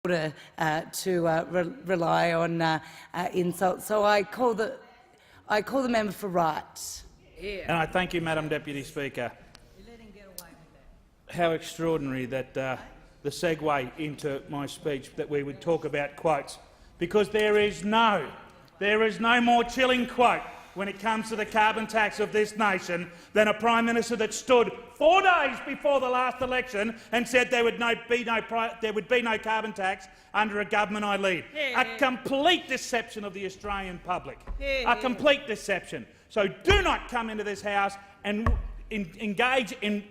to rely on insults. So I call the member for right. Yeah. And I thank you, Madam Deputy Speaker. How extraordinary that the segue into my speech that we would talk about quotes, because there is no more chilling quote when it comes to the carbon tax of this nation than a Prime Minister that stood 4 days before the last election and said there would be no carbon tax under a government I lead. A complete deception of the Australian public. A complete deception. So do not come into this House and engage in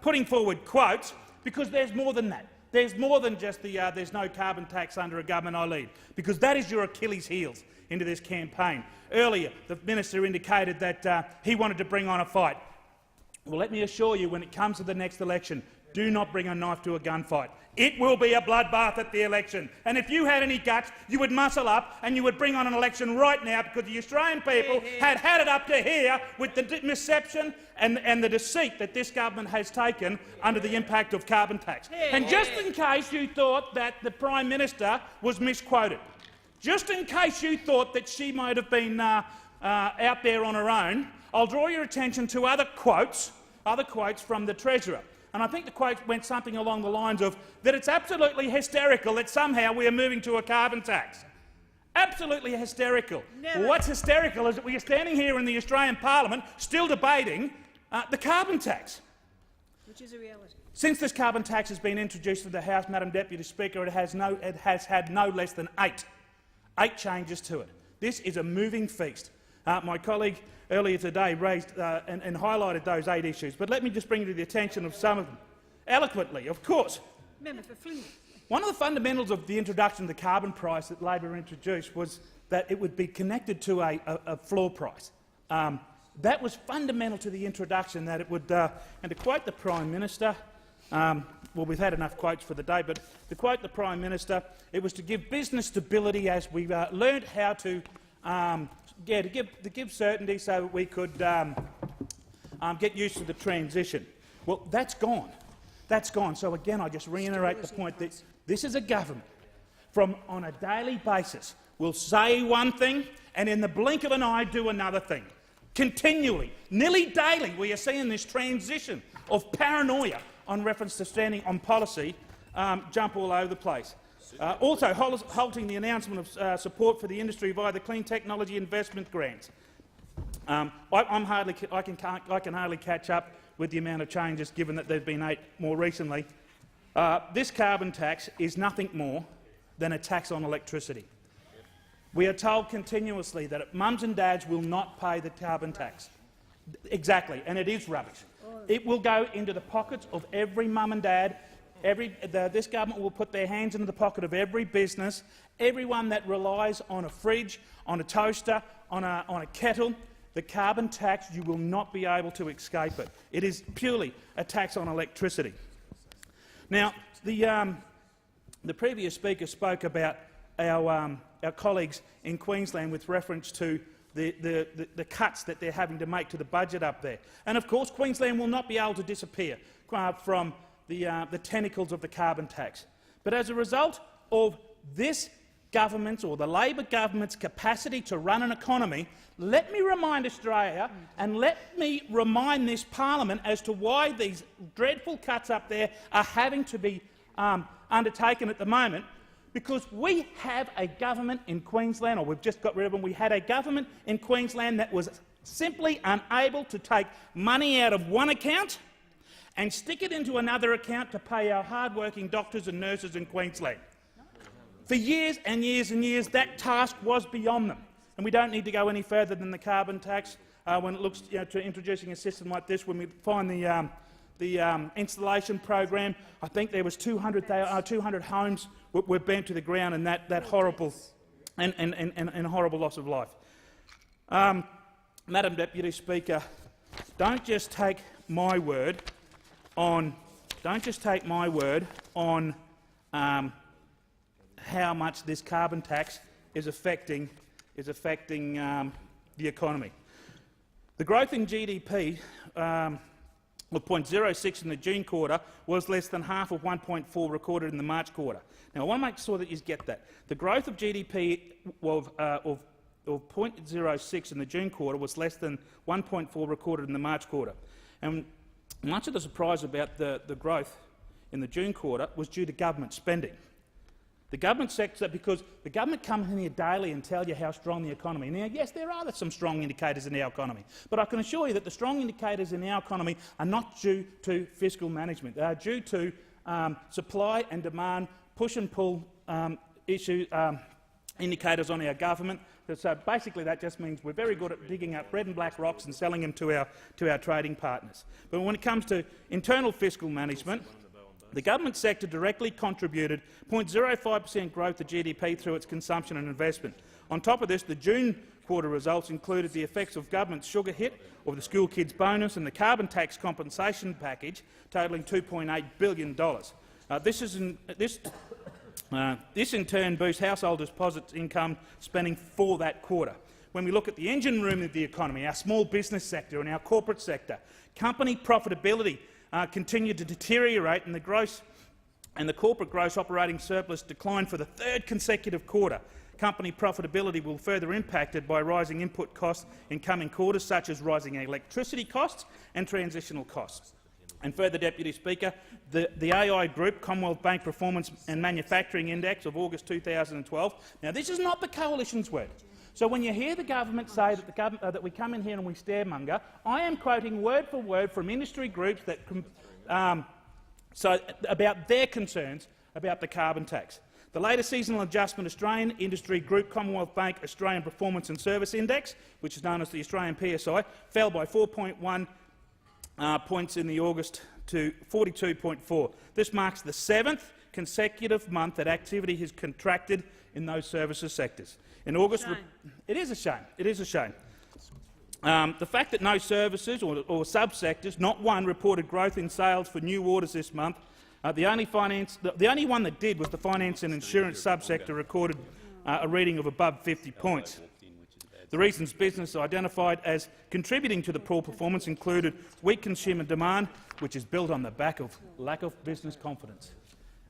putting forward quotes, because there's more than that. There's more than just the there's no carbon tax under a government I lead, because that is your Achilles heels into this campaign. Earlier, the minister indicated that he wanted to bring on a fight. Well, let me assure you, when it comes to the next election, do not bring a knife to a gunfight. It will be a bloodbath at the election. And if you had any guts, you would muscle up and you would bring on an election right now, because the Australian people had it up to here with the deception and the deceit that this government has taken under the impact of carbon tax. And just in case you thought that the Prime Minister was misquoted, just in case you thought that she might have been out there on her own, I'll draw your attention to other quotes from the Treasurer. And I think the quote went something along the lines of that it's absolutely hysterical that somehow we are moving to a carbon tax. Absolutely hysterical. Well, what's hysterical is that we are standing here in the Australian Parliament still debating the carbon tax. Which is a reality. Since this carbon tax has been introduced to the House, Madam Deputy Speaker, it has had no less than eight changes to it. This is a moving feast. My colleague earlier today raised and highlighted those 8 issues, but let me just bring to the attention of some of them. Eloquently, of course. Member for Flinders. One of the fundamentals of the introduction of the carbon price that Labor introduced was that it would be connected to a floor price. That was fundamental to the introduction, that it would, and to quote the Prime Minister, well, we've had enough quotes for the day, but to quote the Prime Minister, it was to give business stability as we learned how to to give certainty so that we could get used to the transition. Well, that's gone. That's gone. So again, I just reiterate the point that this is a government from, on a daily basis, will say one thing and in the blink of an eye do another thing. Continually, nearly daily, we are seeing this transition of paranoia on reference to standing on policy jump all over the place. Also halting the announcement of support for the industry via the Clean Technology Investment Grants. I can hardly catch up with the amount of changes, given that there have been 8 more recently. This carbon tax is nothing more than a tax on electricity. We are told continuously that mums and dads will not pay the carbon tax. Exactly, and it is rubbish. It will go into the pockets of every mum and dad. This government will put their hands into the pocket of every business, everyone that relies on a fridge, on a toaster, on a kettle. The carbon tax, you will not be able to escape it. It is purely a tax on electricity. Now, the previous speaker spoke about our colleagues in Queensland with reference to the cuts that they're having to make to the budget up there. And of course, Queensland will not be able to disappear from the tentacles of the carbon tax. But as a result of this government's, or the Labor government's, capacity to run an economy, let me remind Australia and let me remind this parliament as to why these dreadful cuts up there are having to be undertaken at the moment. Because we have a government in Queensland, or we've just got rid of them, we had a government in Queensland that was simply unable to take money out of one account and stick it into another account to pay our hard-working doctors and nurses in Queensland. For years and years and years, that task was beyond them. And we don't need to go any further than the carbon tax when it looks to introducing a system like this. When we find the installation program, I think there was 200 homes were burnt to the ground, and that horrible and horrible loss of life. Madam Deputy Speaker, don't just take my word on how much this carbon tax is affecting the economy. The growth in GDP of 0.06 in the June quarter was less than half of 1.4 recorded in the March quarter. Now, I want to make sure that you get that. The growth of GDP of 0.06 in the June quarter was less than 1.4 recorded in the March quarter. And much of the surprise about the growth in the June quarter was due to government spending. The government sector, because the government come in here daily and tell you how strong the economy is. Now, yes, there are some strong indicators in our economy, but I can assure you that the strong indicators in our economy are not due to fiscal management. They are due to supply and demand, push and pull indicators on our government. So basically that just means we're very good at digging up red and black rocks and selling them to our trading partners. But when it comes to internal fiscal management, the government sector directly contributed 0.05% growth to GDP through its consumption and investment. On top of this, the June quarter results included the effects of government's sugar hit, of the school kids bonus and the carbon tax compensation package, totalling $2.8 billion. This in turn boosts household deposit income spending for that quarter. When we look at the engine room of the economy, our small business sector and our corporate sector, company profitability continued to deteriorate, and the corporate gross operating surplus declined for the third consecutive quarter. Company profitability will further impacted by rising input costs in coming quarters, such as rising electricity costs and transitional costs. And further, Deputy Speaker, the AI Group Commonwealth Bank Performance and Manufacturing Index of August 2012. Now, this is not the Coalition's word. So when you hear the government say that we come in here and we staremonger, I am quoting word for word from industry groups that about their concerns about the carbon tax. The latest seasonal adjustment Australian Industry Group Commonwealth Bank Australian Performance and Service Index, which is known as the Australian PSI, fell by 4.1 points in the August to 42.4. This marks the 7th consecutive month that activity has contracted in those services sectors. In August, it is a shame. It is a shame. The fact that no services or subsectors, not one, reported growth in sales for new orders this month. The only one that did was the finance and insurance subsector, recorded a reading of above 50 points. The reasons business identified as contributing to the poor performance included weak consumer demand, which is built on the back of lack of business confidence.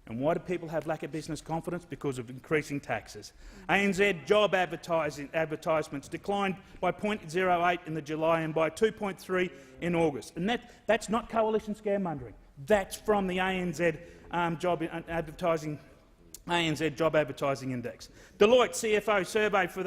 And why do people have lack of business confidence? Because of increasing taxes. ANZ job advertisements declined by 0.08 in the July and by 2.3 in August. And that's not Coalition scaremongering. That's from the ANZ Job Advertising Index. Deloitte CFO survey for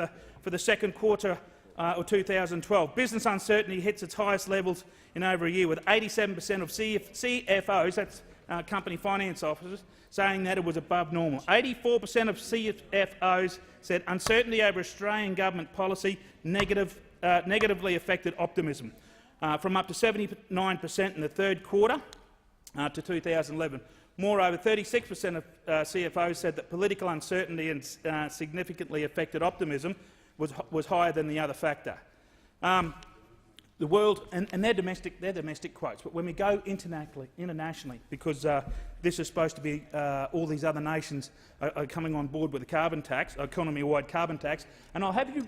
the second quarter of 2012. Business uncertainty hits its highest levels in over a year, with 87% of CFOs, that's company finance officers, saying that it was above normal. 84% of CFOs said uncertainty over Australian government policy negatively affected optimism, from up to 79% in the third quarter to 2011. Moreover, 36% of CFOs said that political uncertainty and significantly affected optimism was higher than the other factor. The world, and they're domestic quotes, but when we go internationally, because this is supposed to be all these other nations are coming on board with the carbon tax, economy-wide carbon tax, and I'll have you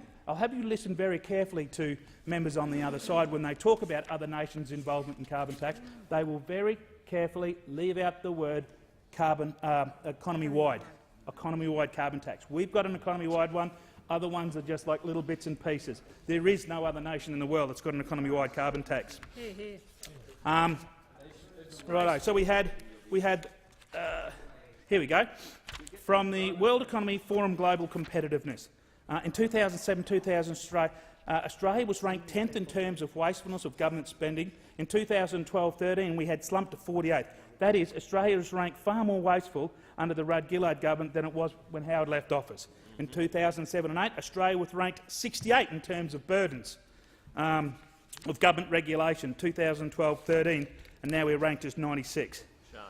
listen very carefully to members on the other side when they talk about other nations' involvement in carbon tax. They will very carefully leave out the word economy-wide carbon tax. We've got an economy-wide one. Other ones are just like little bits and pieces. There is no other nation in the world that's got an economy-wide carbon tax. Righto. So we had here we go, from the World Economy Forum Global Competitiveness. In 2007-2000, Australia was ranked 10th in terms of wastefulness of government spending. In 2012-13, we had slumped to 48th. That is, Australia was ranked far more wasteful under the Rudd-Gillard government than it was when Howard left office. In 2007 and 8, Australia was ranked 68 in terms of burdens of government regulation, 2012-13, and now we're ranked as 96. Shame.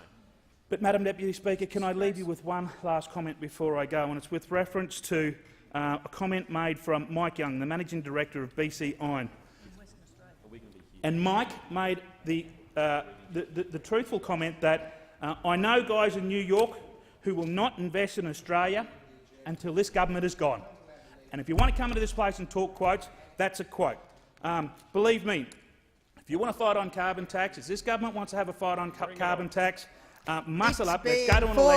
But, Madam Deputy Speaker, can I leave you with one last comment before I go, and it's with reference to a comment made from Mike Young, the Managing Director of BC Iron. And Mike made the truthful comment that I know guys in New York who will not invest in Australia until this government is gone. And if you want to come into this place and talk quotes, that's a quote. Believe me, If you want to fight on carbon tax, as this government wants to have a fight on carbon tax, muscle It's up. Let's being go to an fought